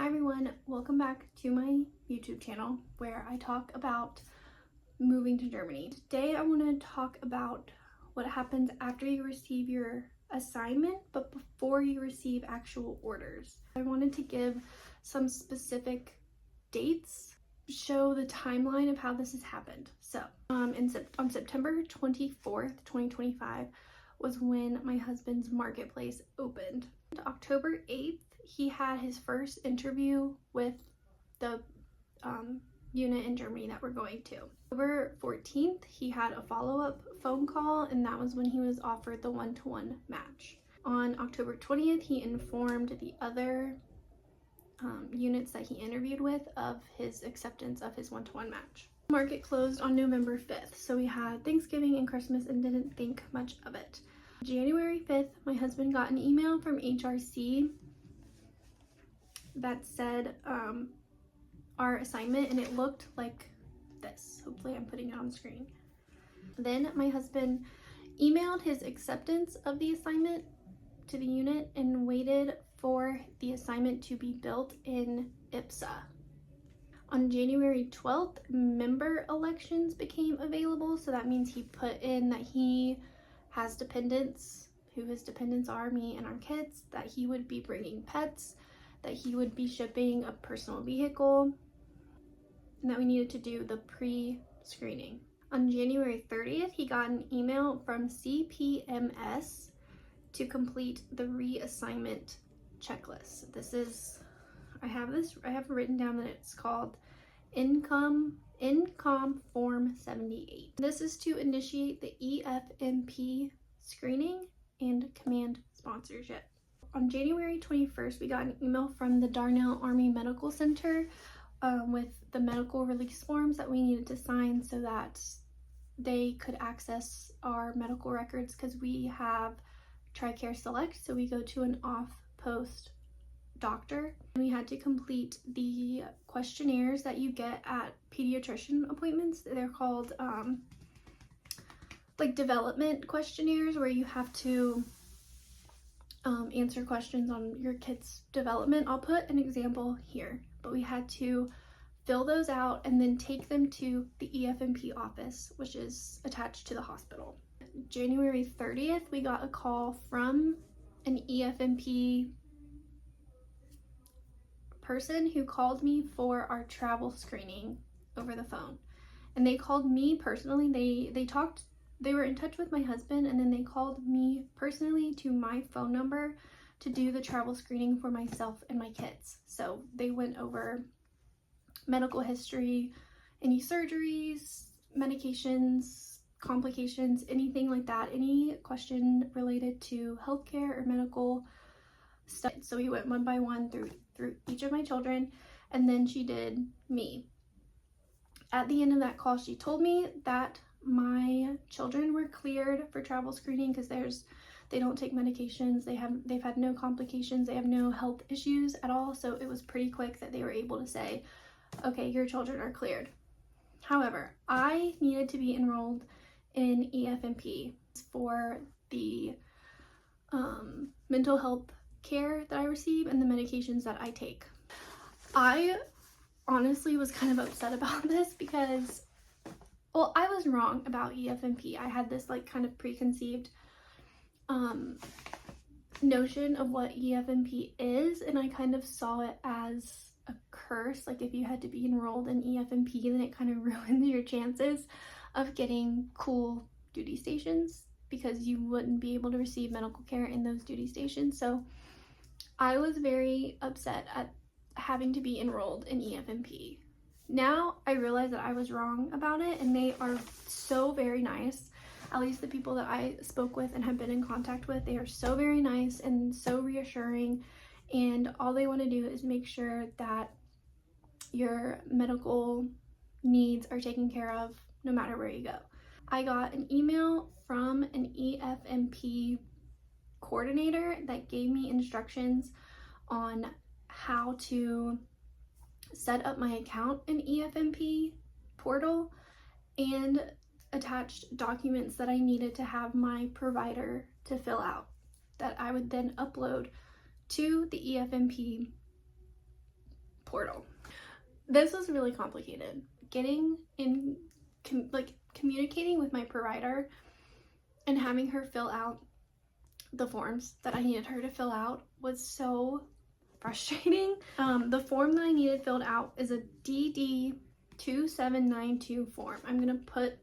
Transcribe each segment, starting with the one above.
everyone, welcome back to my YouTube channel where I talk about moving to Germany. Today I want to talk about what happens after you receive your assignment but before you receive actual orders. I wanted to give some specific dates, show the timeline of how this has happened. So on September 24th, 2025 was when my husband's marketplace opened. October 8th, he had his first interview with the unit in Germany that we're going to. October 14th, he had a follow-up phone call, and that was when he was offered the one-to-one match. On October 20th, he informed the other units that he interviewed with of his acceptance of his one-to-one match. The market closed on November 5th, so we had Thanksgiving and Christmas and didn't think much of it. January 5th, my husband got an email from HRC that said our assignment, and it looked like this. Hopefully I'm putting it on screen. Then my husband emailed his acceptance of the assignment to the unit and waited for the assignment to be built in IPSA. On January 12th, member elections became available, so that means he put in that he has dependents, who his dependents are me and our kids, that he would be bringing pets, that he would be shipping a personal vehicle, and that we needed to do the pre-screening. On January 30th, he got an email from CPMS to complete the reassignment checklist. This is, I have written down that it's called Income Form 78. This is to initiate the EFMP screening and command sponsorship. On January 21st, we got an email from the Darnell Army Medical Center with the medical release forms that we needed to sign so that they could access our medical records, because we have TRICARE Select, so we go to an off-post doctor. We had to complete the questionnaires that you get at pediatrician appointments. They're called like development questionnaires, where you have to answer questions on your kid's development. I'll put an example here, but we had to fill those out and then take them to the EFMP office, which is attached to the hospital. January 30th, we got a call from an EFMP person who called me for our travel screening over the phone. And they called me personally. They were in touch with my husband, and then they called me personally to my phone number to do the travel screening for myself and my kids. So they went over medical history, any surgeries, medications, complications, anything like that, any question related to healthcare or medical stuff. So we went one by one through each of my children, and then she did me. At the end of that call, she told me that my children were cleared for travel screening because they don't take medications, they've had no complications, they have no health issues at all. So it was pretty quick that they were able to say, okay, your children are cleared. However, I needed to be enrolled in EFMP for the mental health care that I receive and the medications that I take. I honestly was kind of upset about this because, well, I was wrong about EFMP. I had this like kind of preconceived notion of what EFMP is, and I kind of saw it as a curse. Like, if you had to be enrolled in EFMP, then it kind of ruins your chances of getting cool duty stations, because you wouldn't be able to receive medical care in those duty stations. So I was very upset at having to be enrolled in EFMP. Now I realize that I was wrong about it, and they are so very nice. At least the people that I spoke with and have been in contact with, they are so very nice and so reassuring, and all they want to do is make sure that your medical needs are taken care of no matter where you go. I got an email from an EFMP coordinator that gave me instructions on how to set up my account in EFMP portal, and attached documents that I needed to have my provider to fill out that I would then upload to the EFMP portal. This was really complicated. Getting in, communicating with my provider and having her fill out the forms that I needed her to fill out was so frustrating. The form that I needed filled out is a DD 2792 form. I'm gonna put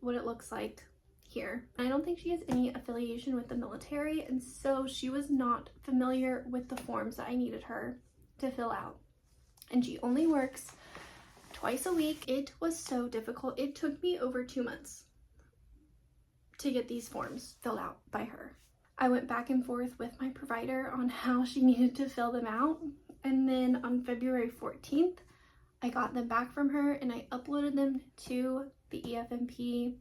what it looks like here. I don't think she has any affiliation with the military, and so she was not familiar with the forms that I needed her to fill out. And she only works twice a week. It was so difficult. It took me over 2 months to get these forms filled out by her. I went back and forth with my provider on how she needed to fill them out, and then on February 14th I got them back from her and I uploaded them to the EFMP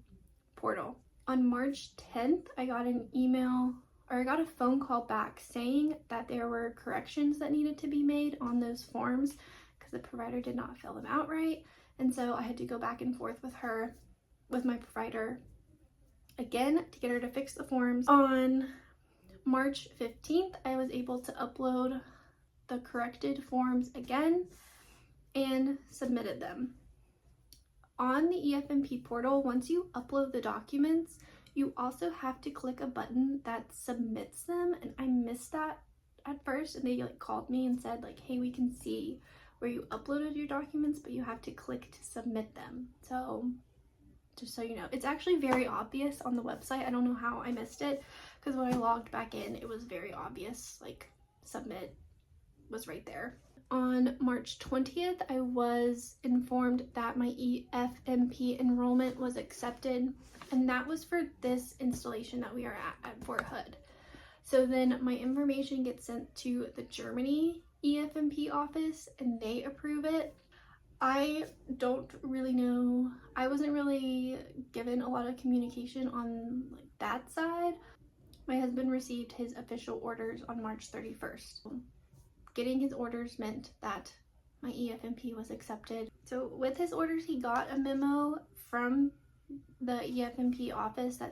portal. On March 10th I got an email, or I got a phone call back saying that there were corrections that needed to be made on those forms because the provider did not fill them out right, and so I had to go back and forth with her, with my provider again, to get her to fix the forms. On March 15th, I was able to upload the corrected forms again and submitted them. On the EFMP portal, once you upload the documents, you also have to click a button that submits them, and I missed that at first, and they called me and said hey, we can see where you uploaded your documents, but you have to click to submit them. So just so you know, it's actually very obvious on the website. I don't know how I missed it, because when I logged back in, it was very obvious, submit was right there. On March 20th, I was informed that my EFMP enrollment was accepted, and that was for this installation that we are at Fort Hood. So then my information gets sent to the Germany EFMP office and they approve it. I don't really know. I wasn't really given a lot of communication on that side. My husband received his official orders on March 31st. Getting his orders meant that my EFMP was accepted. So with his orders, he got a memo from the EFMP office that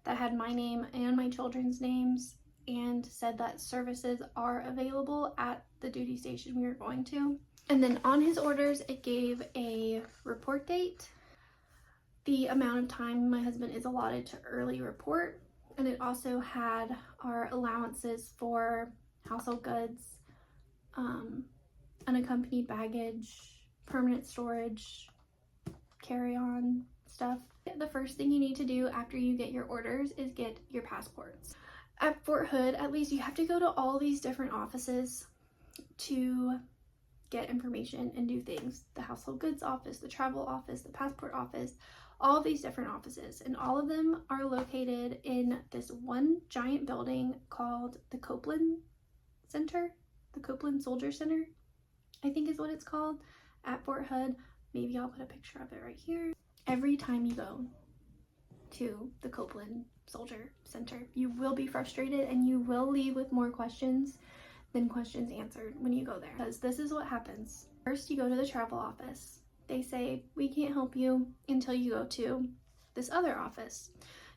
had my name and my children's names, and said that services are available at the duty station we were going to. And then on his orders, it gave a report date, the amount of time my husband is allotted to early report, and it also had our allowances for household goods, unaccompanied baggage, permanent storage, carry-on stuff. The first thing you need to do after you get your orders is get your passports. At Fort Hood, at least, you have to go to all these different offices to get information and do things. The household goods office, the travel office, the passport office, all of these different offices, and all of them are located in this one giant building called the Copeland Center, the Copeland Soldier Center, I think is what it's called, at Fort Hood. Maybe I'll put a picture of it right here. Every time you go to the Copeland Soldier Center, you will be frustrated and you will leave with more questions than questions answered when you go there, because this is what happens. First, you go to the travel office. They say, we can't help you until you go to this other office.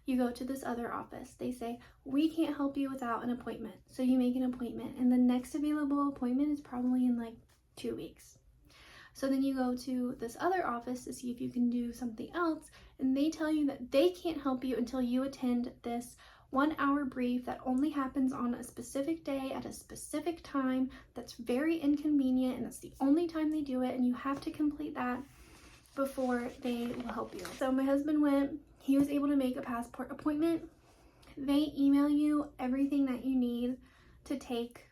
You go to this other office. They say, we can't help you without an appointment. So you make an appointment, and the next available appointment is probably in 2 weeks. So then you go to this other office to see if you can do something else, and they tell you that they can't help you until you attend this 1-hour brief that only happens on a specific day at a specific time. That's very inconvenient, and that's the only time they do it, and you have to complete that before they will help you. So my husband went, he was able to make a passport appointment. They email you everything that you need to take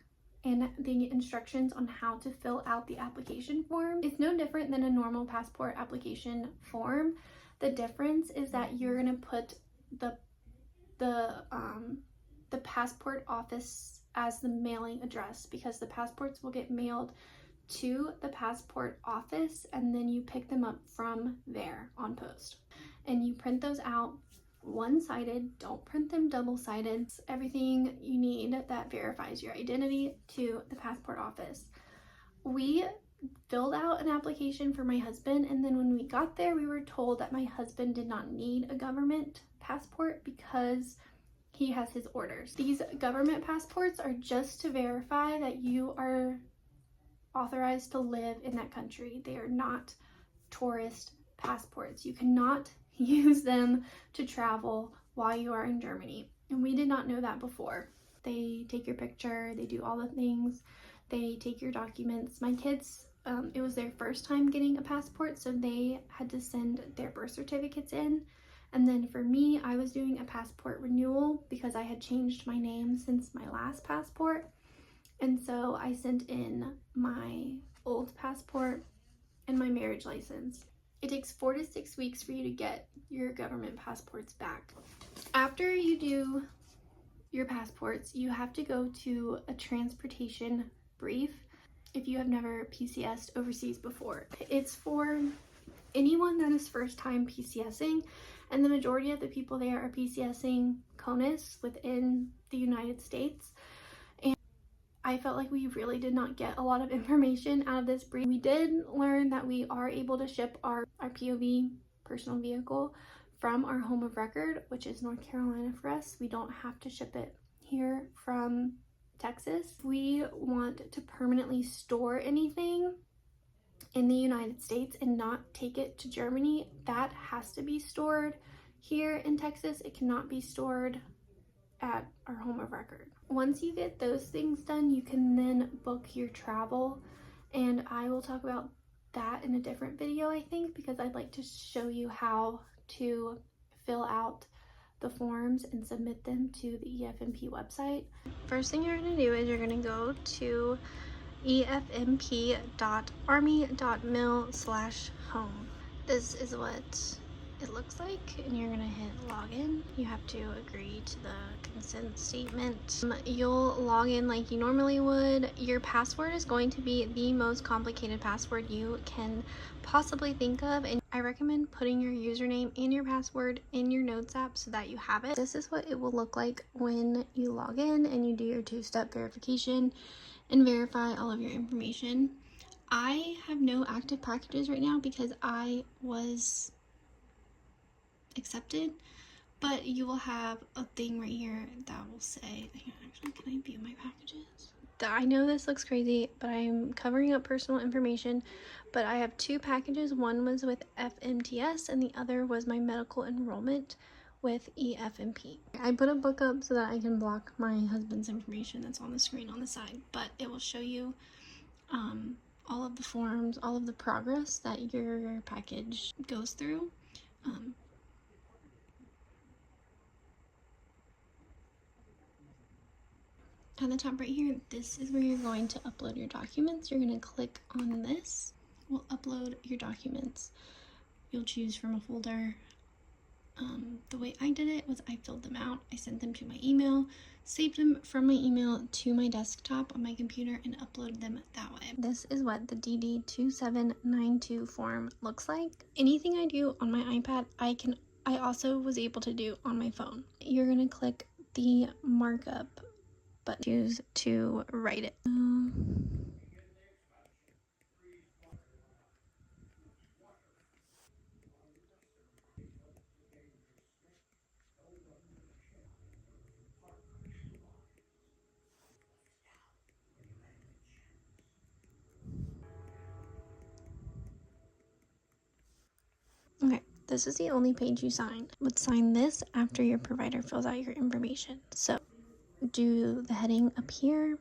and the instructions on how to fill out the application form. It's no different than a normal passport application form. The difference is that you're gonna put the passport office as the mailing address, because the passports will get mailed to the passport office and then you pick them up from there on post. And you print those out one-sided, don't print them double-sided. It's everything you need that verifies your identity to the passport office. We filled out an application for my husband, and then when we got there, we were told that my husband did not need a government passport because he has his orders. These government passports are just to verify that you are authorized to live in that country. They are not tourist passports. You cannot use them to travel while you are in Germany. And we did not know that before. They take your picture, they do all the things, they take your documents. My kids, it was their first time getting a passport, so they had to send their birth certificates in. And then for me, I was doing a passport renewal because I had changed my name since my last passport. And so I sent in my old passport and my marriage license. It takes 4 to 6 weeks for you to get your government passports back. After you do your passports, you have to go to a transportation brief if you have never PCS'd overseas before. It's for anyone that is first time PCSing, and the majority of the people there are PCSing CONUS within the United States. And I felt like we really did not get a lot of information out of this brief. We did learn that we are able to ship our POV, personal vehicle, from our home of record, which is North Carolina for us. We don't have to ship it here from Texas. If we want to permanently store anything in the United States and not take it to Germany, that has to be stored here in Texas. It cannot be stored at our home of record. Once you get those things done, you can then book your travel, and I will talk about that in a different video, I think, because I'd like to show you how to fill out the forms and submit them to the EFMP website. First thing you're going to do is you're going to go to efmp.army.mil/home. This is what it looks like, and you're gonna hit login. You have to agree to the consent statement. You'll log in like you normally would. Your password is going to be the most complicated password you can possibly think of, and I recommend putting your username and your password in your notes app so that you have it. This is what it will look like when you log in and you do your two-step verification and verify all of your information. I have no active packages right now because I was accepted, but you will have a thing right here that will say, actually, can I view my packages? I know this looks crazy, but I'm covering up personal information, but I have 2 packages. One was with FMTS and the other was my medical enrollment with EFMP. I put a book up so that I can block my husband's information that's on the screen on the side, but it will show you all of the forms, all of the progress that your package goes through. At the top right here, this is where you're going to upload your documents. You're going to click on this. We'll upload your documents. You'll choose from a folder. The way I did it was I filled them out. I sent them to my email, saved them from my email to my desktop on my computer, and uploaded them that way. This is what the DD2792 form looks like. Anything I do on my iPad, I also was able to do on my phone. You're going to click the markup but choose to write it. Okay, this is the only page you sign. Would sign this after your provider fills out your information. So do the heading up here.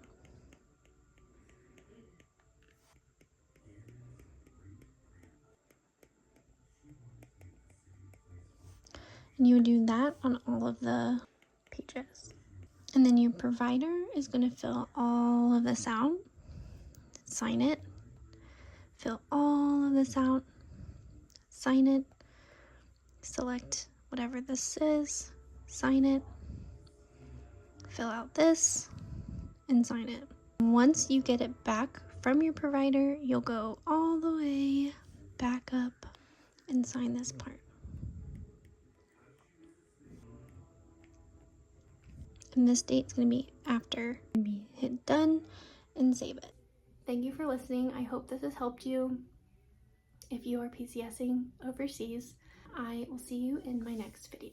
And you would do that on all of the pages. And then your provider is going to fill all of this out, sign it, fill all of this out, sign it, select whatever this is, sign it, fill out this, and sign it. Once you get it back from your provider, you'll go all the way back up and sign this part. And this date's going to be after. Hit done and save it. Thank you for listening. I hope this has helped you if you are PCSing overseas. I will see you in my next video.